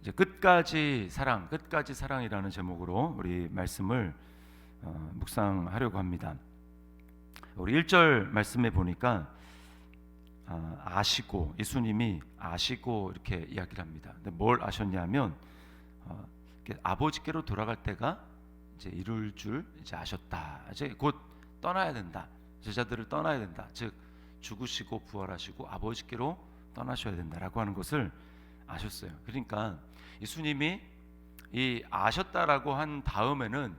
이제 끝까지 사랑, 끝까지 사랑이라는 제목으로 우리 말씀을 묵상하려고 합니다. 우리 1절 말씀에 보니까 아시고, 예수님이 아시고 이렇게 이야기를 합니다. 근데 뭘 아셨냐면 아버지께로 돌아갈 때가 이제 이룰 줄 이제 아셨다. 이제 곧 떠나야 된다. 제자들을 떠나야 된다. 즉 죽으시고 부활하시고 아버지께로 떠나셔야 된다라고 하는 것을 아셨어요. 그러니까 예수님이 이 아셨다라고 한 다음에는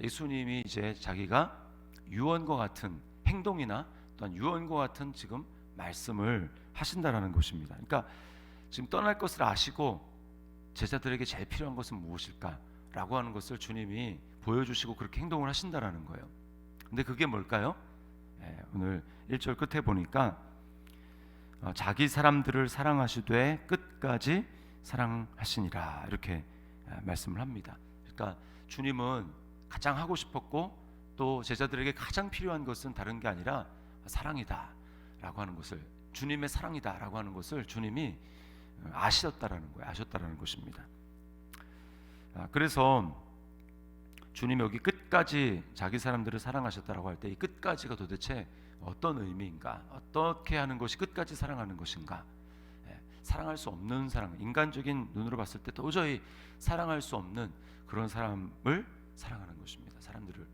예수님이 이제 자기가 유언과 같은 행동이나 또한 유언과 같은 지금 말씀을 하신다라는 것입니다. 그러니까 지금 떠날 것을 아시고 제자들에게 제일 필요한 것은 무엇일까라고 하는 것을 주님이 보여주시고 그렇게 행동을 하신다라는 거예요. 근데 그게 뭘까요? 오늘 1절 끝에 보니까 자기 사람들을 사랑하시되 끝까지 사랑하시니라 이렇게 말씀을 합니다. 그러니까 주님은 가장 하고 싶었고 또 제자들에게 가장 필요한 것은 다른 게 아니라 사랑이다 라고 하는 것을, 주님의 사랑이다 라고 하는 것을 주님이 아셨다라는 거예요. 아셨다라는 것입니다. 그래서 주님이 여기 끝까지 자기 사람들을 사랑하셨다라고 할 때 이 끝까지가 도대체 어떤 의미인가, 어떻게 하는 것이 끝까지 사랑하는 것인가, 사랑할 수 없는 사랑, 인간적인 눈으로 봤을 때 도저히 사랑할 수 없는 그런 사람을 사랑하는 것입니다. 사람들을.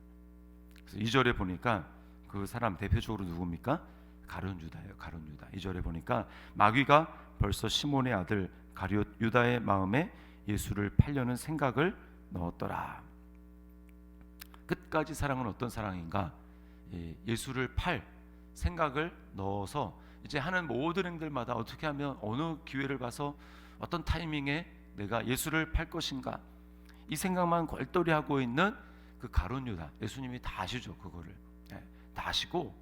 그래서 2절에 보니까 그 사람 대표적으로 누굽니까? 가룟 유다예요. 가룟 유다. 2절에 보니까 마귀가 벌써 시몬의 아들 가룟 유다의 마음에 예수를 팔려는 생각을 넣었더라. 끝까지 사랑은 어떤 사랑인가? 예수를 팔 생각을 넣어서 이제 하는 모든 행들마다 어떻게 하면 어느 기회를 봐서 어떤 타이밍에 내가 예수를 팔 것인가, 이 생각만 걸떠리 하고 있는 그 가룟 유다. 예수님이 다 아시죠. 그거를 다 아시고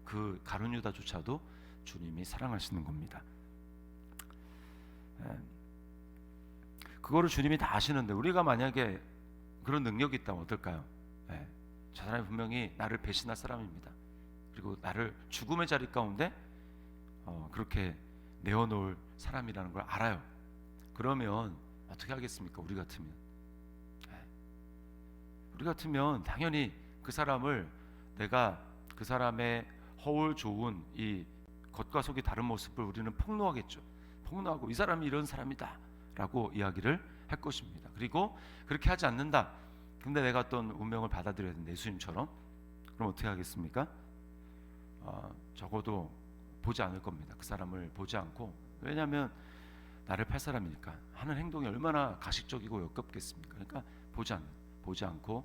그 가룟 유다조차도 주님이 사랑하시는 겁니다. 그거를 주님이 다 아시는데 우리가 만약에 그런 능력이 있다면 어떨까요? 저 사람이 분명히 나를 배신할 사람입니다. 그리고 나를 죽음의 자리 가운데 그렇게 내어놓을 사람이라는 걸 알아요. 그러면 어떻게 하겠습니까? 우리 같으면 당연히 그 사람을, 내가 그 사람의 허울 좋은 이 겉과 속이 다른 모습을 우리는 폭로하겠죠. 폭로하고 이 사람이 이런 사람이다 라고 이야기를 할 것입니다. 그리고 그렇게 하지 않는다, 근데 내가 어떤 운명을 받아들여야 된다, 예수님처럼. 그럼 어떻게 하겠습니까? 적어도 보지 않을 겁니다. 그 사람을 보지 않고. 왜냐하면 나를 팔 사람이니까. 하는 행동이 얼마나 가식적이고 역겹겠습니까? 그러니까 보지 않고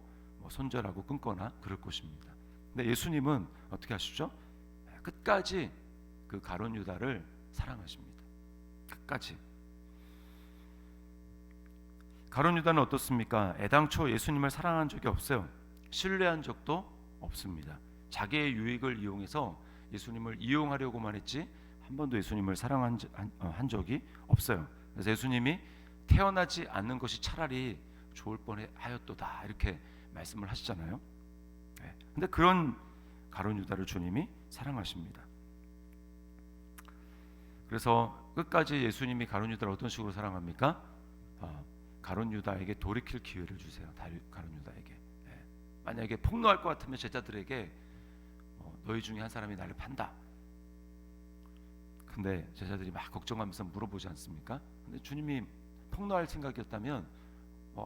손절하고 끊거나 그럴 것입니다. 근데 예수님은 어떻게 하시죠? 끝까지 그 가룟 유다를 사랑하십니다. 끝까지. 가룟 유다는 어떻습니까? 애당초 예수님을 사랑한 적이 없어요. 신뢰한 적도 없습니다. 자기의 유익을 이용해서 예수님을 이용하려고만 했지 한 번도 예수님을 사랑한 한 적이 없어요. 그래서 예수님이 태어나지 않는 것이 차라리 좋을 뻔하였도다 이렇게 말씀을 하시잖아요. 근데 그런 가룟 유다를 주님이 사랑하십니다. 그래서 끝까지 예수님이 가룟 유다를 어떤 식으로 사랑합니까? 가룟 유다에게 돌이킬 기회를 주세요. 가룟 유다에게. 만약에 폭로할 것 같으면 제자들에게 너희 중에 한 사람이 나를 판다. 근데 제자들이 막 걱정하면서 물어보지 않습니까? 근데 주님이 폭로할 생각이었다면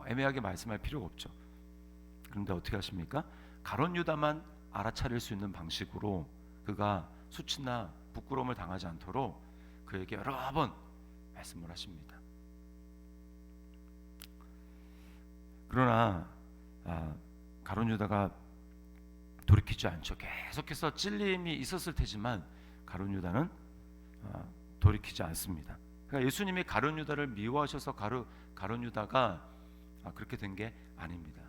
애매하게 말씀할 필요가 없죠. 그런데 어떻게 하십니까? 가룟 유다만 알아차릴 수 있는 방식으로 그가 수치나 부끄러움을 당하지 않도록 그에게 여러 번 말씀을 하십니다. 그러나 가룟 유다가 돌이키지 않죠. 계속해서 찔림이 있었을 테지만 가룟 유다는 돌이키지 않습니다. 그러니까 예수님이 가룟 유다를 미워하셔서 가룟 유다가 그렇게 된 게 아닙니다.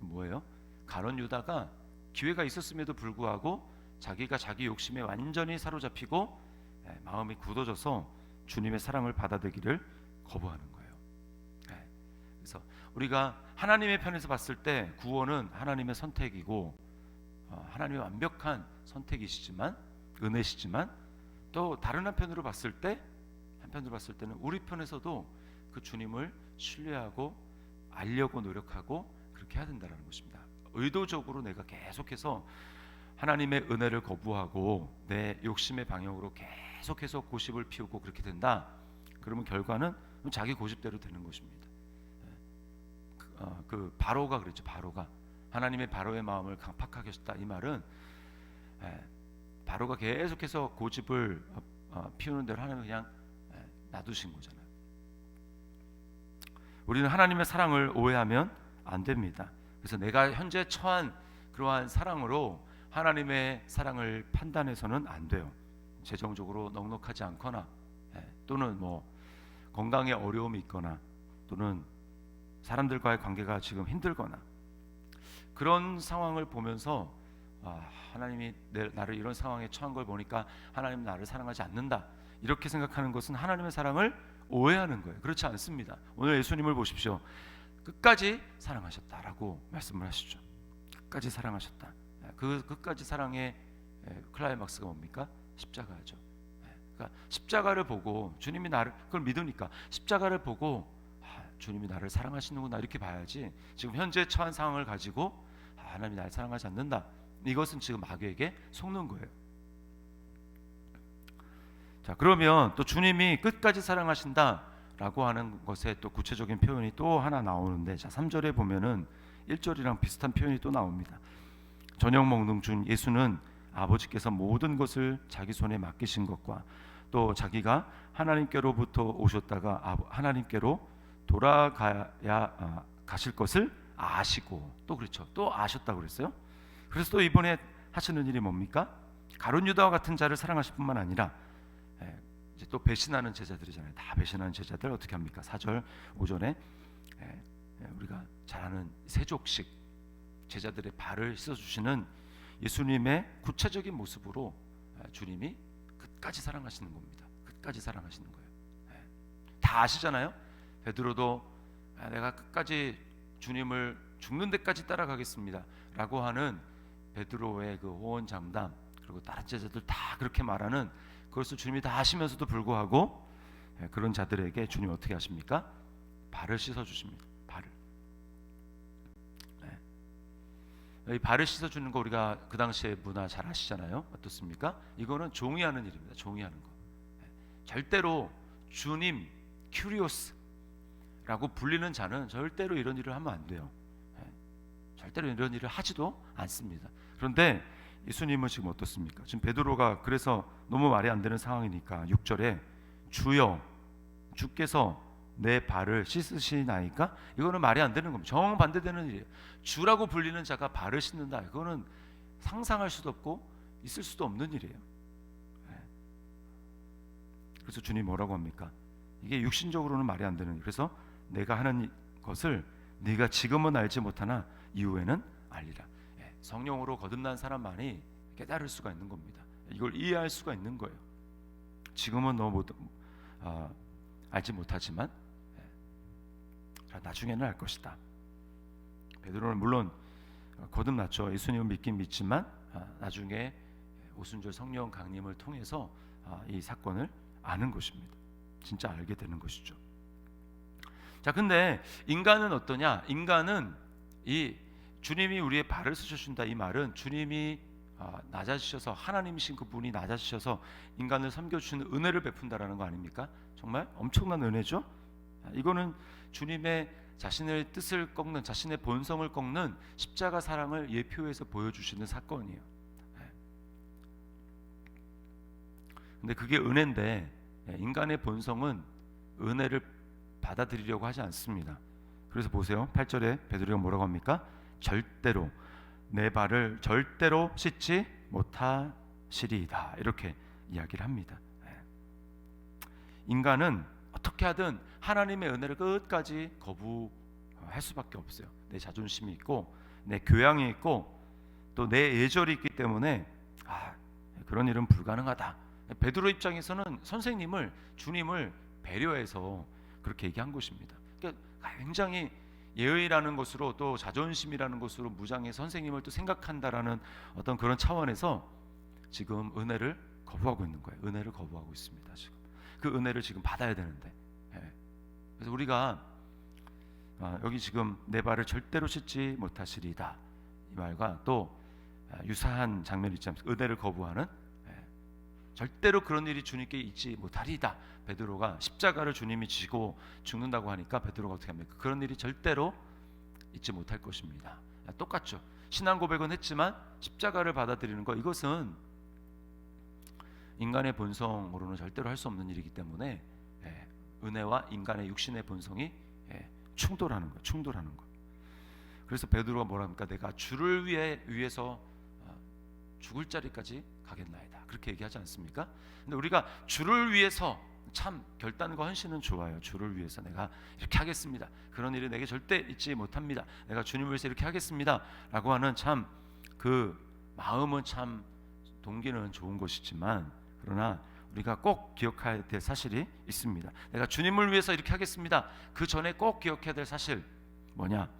뭐예요? 가룟 유다가 기회가 있었음에도 불구하고 자기가 자기 욕심에 완전히 사로잡히고 마음이 굳어져서 주님의 사랑을 받아들이기를 거부하는 거예요. 그래서 우리가 하나님의 편에서 봤을 때 구원은 하나님의 선택이고 하나님의 완벽한 선택이시지만, 은혜시지만, 또 다른 한편으로 봤을 때 한편으로 봤을 때는 우리 편에서도 그 주님을 신뢰하고 알려고 노력하고 그렇게 해야 된다는 것입니다. 의도적으로 내가 계속해서 하나님의 은혜를 거부하고 내 욕심의 방향으로 계속해서 고집을 피우고 그렇게 된다. 그러면 결과는 자기 고집대로 되는 것입니다. 그 바로가 그랬죠. 바로가 하나님의 바로의 마음을 강팍하게 하셨다. 이 말은 바로가 계속해서 고집을 피우는 대로 하나님은 그냥 놔두신 거잖아요. 우리는 하나님의 사랑을 오해하면 안 됩니다. 그래서 내가 현재 처한 그러한 사랑으로 하나님의 사랑을 판단해서는 안 돼요. 재정적으로 넉넉하지 않거나 또는 뭐 건강에 어려움이 있거나 또는 사람들과의 관계가 지금 힘들거나 그런 상황을 보면서 하나님이 나를 이런 상황에 처한 걸 보니까 하나님은 나를 사랑하지 않는다 이렇게 생각하는 것은 하나님의 사랑을 오해하는 거예요. 그렇지 않습니다. 오늘 예수님을 보십시오. 끝까지 사랑하셨다라고 말씀을 하시죠. 끝까지 사랑하셨다. 그 끝까지 사랑의 클라이막스가 뭡니까? 십자가죠. 그러니까 십자가를 보고 주님이 나를 그걸 믿으니까 십자가를 보고 주님이 나를 사랑하시는구나 이렇게 봐야지 지금 현재 처한 상황을 가지고 하나님이 나를 사랑하지 않는다 이것은 지금 마귀에게 속는 거예요. 자, 그러면 또 주님이 끝까지 사랑하신다라고 하는 것에 또 구체적인 표현이 또 하나 나오는데 자 3절에 보면은 1절이랑 비슷한 표현이 또 나옵니다. 저녁 먹는 중 예수는 아버지께서 모든 것을 자기 손에 맡기신 것과 또 자기가 하나님께로부터 오셨다가 하나님께로 돌아가야 가실 것을 아시고 또 그렇죠. 또 아셨다고 그랬어요. 그래서 또 이번에 하시는 일이 뭡니까? 가룟 유다와 같은 자를 사랑하실 뿐만 아니라 이제 또 배신하는 제자들이잖아요. 다 배신하는 제자들 어떻게 합니까? 4절 5절에 우리가 잘 아는 세족식 제자들의 발을 씻어주시는 예수님의 구체적인 모습으로 주님이 끝까지 사랑하시는 겁니다. 끝까지 사랑하시는 거예요. 다 아시잖아요. 베드로도 내가 끝까지 주님을 죽는 데까지 따라가겠습니다 라고 하는 베드로의 그 호언장담 그리고 다른 제자들 다 그렇게 말하는 그것을 주님이 다 아시면서도 불구하고 그런 자들에게 주님 어떻게 하십니까? 발을 씻어주십니다. 발을. 이 발을 씻어주는 거 우리가 그 당시의 문화 잘 아시잖아요. 어떻습니까? 이거는 종이 하는 일입니다. 종이 하는 거. 절대로 주님 큐리오스라고 불리는 자는 절대로 이런 일을 하면 안 돼요. 절대로 이런 일을 하지도 않습니다. 그런데 예수님은 지금 어떻습니까? 지금 베드로가 그래서 너무 말이 안 되는 상황이니까 6절에 주여 주께서 내 발을 씻으시나이까? 이거는 말이 안 되는 겁니다. 정반대되는 일이에요. 주라고 불리는 자가 발을 씻는다. 이거는 상상할 수도 없고 있을 수도 없는 일이에요. 그래서 주님 뭐라고 합니까? 이게 육신적으로는 말이 안 되는 일. 그래서 내가 하는 것을 네가 지금은 알지 못하나 이후에는 알리라. 성령으로 거듭난 사람만이 깨달을 수가 있는 겁니다. 이걸 이해할 수가 있는 거예요. 지금은 너 알지 못하지만 나중에는 알 것이다. 베드로는 물론 거듭났죠. 예수님을 믿긴 믿지만 나중에 오순절 성령 강림을 통해서 이 사건을 아는 것입니다. 진짜 알게 되는 것이죠. 자, 근데 인간은 어떠냐? 인간은 이 주님이 우리의 발을 씻어준다 이 말은 주님이 낮아지셔서 하나님이신 그분이 낮아지셔서 인간을 섬겨주시는 은혜를 베푼다라는 거 아닙니까? 정말 엄청난 은혜죠. 이거는 주님의 자신의 뜻을 꺾는 자신의 본성을 꺾는 십자가 사랑을 예표해서 보여주시는 사건이에요. 근데 그게 은혜인데 인간의 본성은 은혜를 받아들이려고 하지 않습니다. 그래서 보세요. 8절에 베드로가 뭐라고 합니까? 절대로 내 발을 절대로 씻지 못하시리이다 이렇게 이야기를 합니다. 인간은 어떻게 하든 하나님의 은혜를 끝까지 거부할 수밖에 없어요. 내 자존심이 있고 내 교양이 있고 또 내 예절이 있기 때문에 그런 일은 불가능하다. 베드로 입장에서는 선생님을 주님을 배려해서 그렇게 얘기한 것입니다. 그러니까 굉장히 예의라는 것으로 또 자존심이라는 것으로 무장의 선생님을 또 생각한다라는 어떤 그런 차원에서 지금 은혜를 거부하고 있는 거예요. 은혜를 거부하고 있습니다. 지금. 그 은혜를 지금 받아야 되는데. 예. 그래서 우리가 여기 지금 내 발을 절대로 씻지 못하시리다 이 말과 또 유사한 장면이 있지 않습니까? 은혜를 거부하는, 절대로 그런 일이 주님께 있지 못하리다. 베드로가 십자가를 주님이 지고 죽는다고 하니까 베드로가 어떻게 합니까? 그런 일이 절대로 있지 못할 것입니다. 똑같죠. 신앙 고백은 했지만 십자가를 받아들이는 것, 이것은 인간의 본성으로는 절대로 할 수 없는 일이기 때문에 은혜와 인간의 육신의 본성이 충돌하는 거. 그래서 베드로가 뭐랍니까? 내가 주를 위해서 죽을 자리까지 가겠나이다. 그렇게 얘기하지 않습니까? 근데 우리가 주를 위해서 참 결단과 헌신은 좋아요. 주를 위해서 내가 이렇게 하겠습니다. 그런 일이 내게 절대 있지 못합니다. 내가 주님을 위해서 이렇게 하겠습니다라고 하는 참 그 마음은 참 동기는 좋은 것이지만, 그러나 우리가 꼭 기억해야 될 사실이 있습니다. 내가 주님을 위해서 이렇게 하겠습니다. 그 전에 꼭 기억해야 될 사실 뭐냐?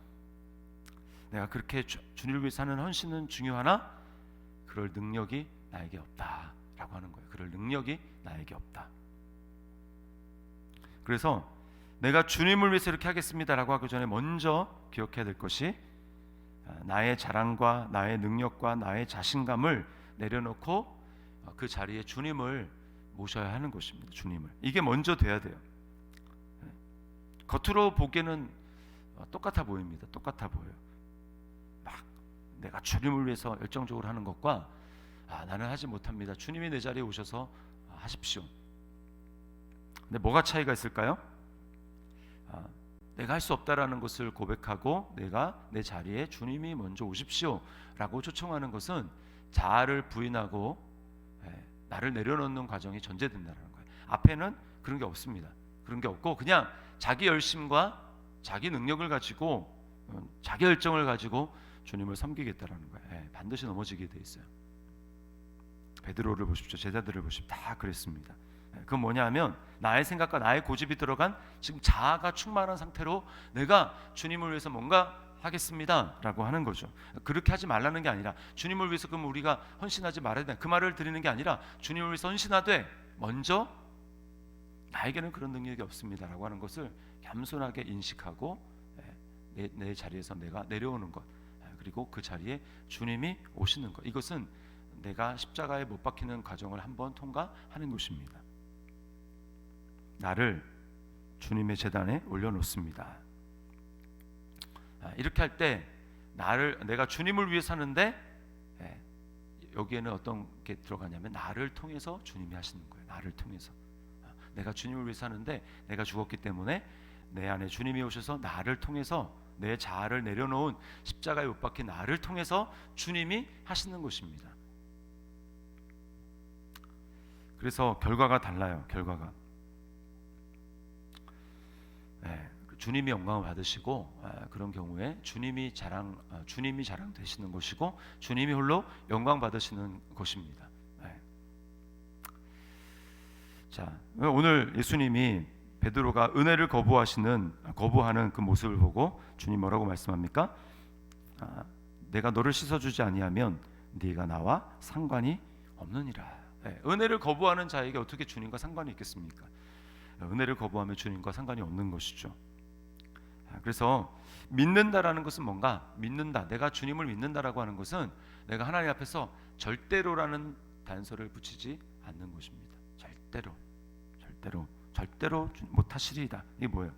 내가 그렇게 주님을 위해서 하는 헌신은 중요하나 그럴 능력이 나에게 없다라고 하는 거예요. 그럴 능력이 나에게 없다. 그래서 내가 주님을 위해서 이렇게 하겠습니다라고 하기 전에 먼저 기억해야 될 것이, 나의 자랑과 나의 능력과 나의 자신감을 내려놓고 그 자리에 주님을 모셔야 하는 것입니다. 주님을. 이게 먼저 돼야 돼요. 겉으로 보기에는 똑같아 보입니다. 똑같아 보여요. 막 내가 주님을 위해서 열정적으로 하는 것과 나는 하지 못합니다. 주님이 내 자리에 오셔서 하십시오. 근데 뭐가 차이가 있을까요? 내가 할 수 없다라는 것을 고백하고 내가 내 자리에 주님이 먼저 오십시오 라고 초청하는 것은 자아를 부인하고 나를 내려놓는 과정이 전제된다는 거예요. 앞에는 그런 게 없습니다. 그런 게 없고 그냥 자기 열심과 자기 능력을 가지고 자기 열정을 가지고 주님을 섬기겠다라는 거예요. 반드시 넘어지게 돼 있어요. 베드로를 보십시오. 제자들을 보십시오. 다 그랬습니다. 그건 뭐냐 하면 나의 생각과 나의 고집이 들어간 지금 자아가 충만한 상태로 내가 주님을 위해서 뭔가 하겠습니다 라고 하는 거죠. 그렇게 하지 말라는 게 아니라 주님을 위해서 그럼 우리가 헌신하지 말아야 된다, 그 말을 드리는 게 아니라 주님을 위해서 헌신하되 먼저 나에게는 그런 능력이 없습니다 라고 하는 것을 겸손하게 인식하고 내 자리에서 내가 내려오는 것, 그리고 그 자리에 주님이 오시는 것, 이것은 내가 십자가에 못 박히는 과정을 한번 통과하는 것입니다. 나를 주님의 제단에 올려놓습니다. 이렇게 할 때 내가 주님을 위해 사는데 여기에는 어떤 게 들어가냐면 나를 통해서 주님이 하시는 거예요. 나를 통해서 내가 주님을 위해 사는데 내가 죽었기 때문에 내 안에 주님이 오셔서 나를 통해서 내 자아를 내려놓은 십자가에 못 박힌 나를 통해서 주님이 하시는 것입니다. 그래서 결과가 달라요. 결과가 주님이 영광을 받으시고 그런 경우에 주님이 자랑 되시는 것이고 주님이 홀로 영광 받으시는 것입니다. 자, 오늘 예수님이 베드로가 은혜를 거부하는 그 모습을 보고 주님 뭐라고 말씀합니까? 내가 너를 씻어주지 아니하면 네가 나와 상관이 없느니라. 은혜를 거부하는 자에게 어떻게 주님과 상관이 있겠습니까? 은혜를 거부하면 주님과 상관이 없는 것이죠. 그래서 믿는다라는 것은 뭔가, 믿는다, 내가 주님을 믿는다라고 하는 것은 내가 하나님 앞에서 절대로라는 단서를 붙이지 않는 것입니다. 절대로 못하시리이다. 이게 뭐예요?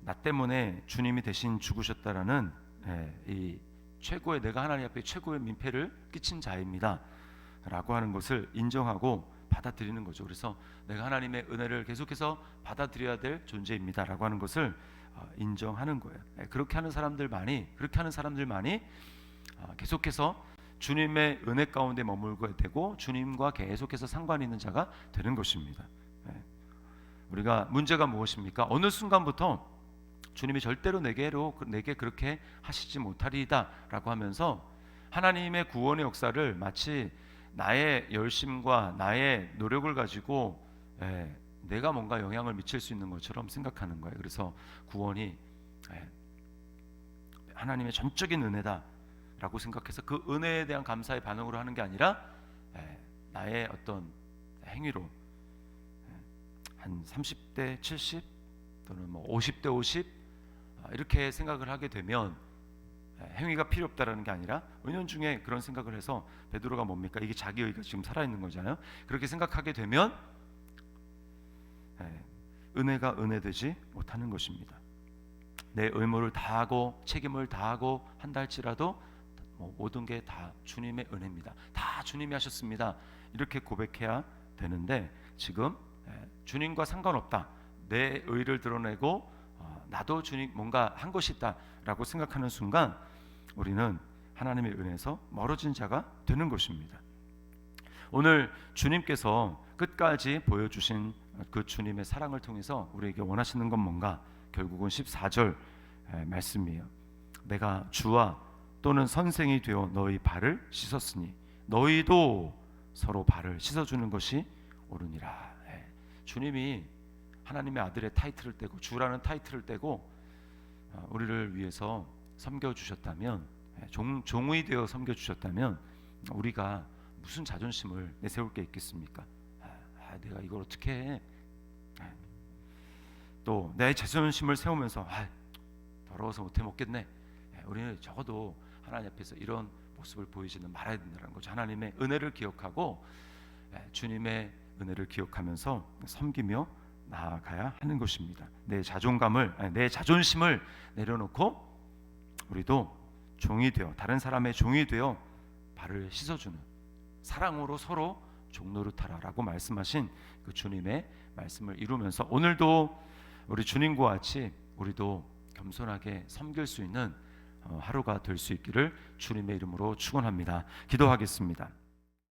나 때문에 주님이 대신 죽으셨다라는 이 최고의, 내가 하나님 앞에 최고의 민폐를 끼친 자입니다 라고 하는 것을 인정하고 받아들이는 거죠. 그래서 내가 하나님의 은혜를 계속해서 받아들여야 될 존재입니다 라고 하는 것을 인정하는 거예요. 그렇게 하는 사람들만이 계속해서 주님의 은혜 가운데 머물게 되고 주님과 계속해서 상관이 있는 자가 되는 것입니다. 우리가 문제가 무엇입니까? 어느 순간부터 주님이 절대로 내게 그렇게 하시지 못하리이다 라고 하면서 하나님의 구원의 역사를 마치 나의 열심과 나의 노력을 가지고 내가 뭔가 영향을 미칠 수 있는 것처럼 생각하는 거예요. 그래서 구원이 하나님의 전적인 은혜다 라고 생각해서 그 은혜에 대한 감사의 반응으로 하는 게 아니라 나의 어떤 행위로 한 30대 70 또는 뭐 50대 50 이렇게 생각을 하게 되면 행위가 필요 없다라는 게 아니라 은연중에 그런 생각을 해서 베드로가 뭡니까? 이게 자기의가 지금 살아있는 거잖아요. 그렇게 생각하게 되면 은혜가 은혜되지 못하는 것입니다. 내 의무를 다하고 책임을 다하고 한다 할지라도 모든 게 다 주님의 은혜입니다. 다 주님이 하셨습니다. 이렇게 고백해야 되는데 지금 주님과 상관없다. 내 의를 드러내고 나도 주님 뭔가 한 것이 있다라고 생각하는 순간 우리는 하나님의 은혜에서 멀어진 자가 되는 것입니다. 오늘 주님께서 끝까지 보여주신 그 주님의 사랑을 통해서 우리에게 원하시는 건 뭔가? 결국은 14절 말씀이에요. 내가 주와 또는 선생이 되어 너희 발을 씻었으니 너희도 서로 발을 씻어주는 것이 옳으니라. 주님이 하나님의 아들의 타이틀을 떼고 주라는 타이틀을 떼고 우리를 위해서 섬겨주셨다면, 종이 되어 섬겨주셨다면 우리가 무슨 자존심을 내세울 게 있겠습니까? 내가 이걸 어떻게 해? 또 내 자존심을 세우면서 더러워서 못해 먹겠네. 우리는 적어도 하나님 앞에서 이런 모습을 보이지는 말아야 된다는 거죠. 하나님의 은혜를 기억하고 주님의 은혜를 기억하면서 섬기며 나아가야 하는 것입니다. 내 자존심을 내려놓고 우리도 종이 되어, 다른 사람의 종이 되어 발을 씻어주는, 사랑으로 서로 종노릇하라라고 말씀하신 그 주님의 말씀을 이루면서 오늘도 우리 주님과 같이 우리도 겸손하게 섬길 수 있는 하루가 될 수 있기를 주님의 이름으로 축원합니다. 기도하겠습니다.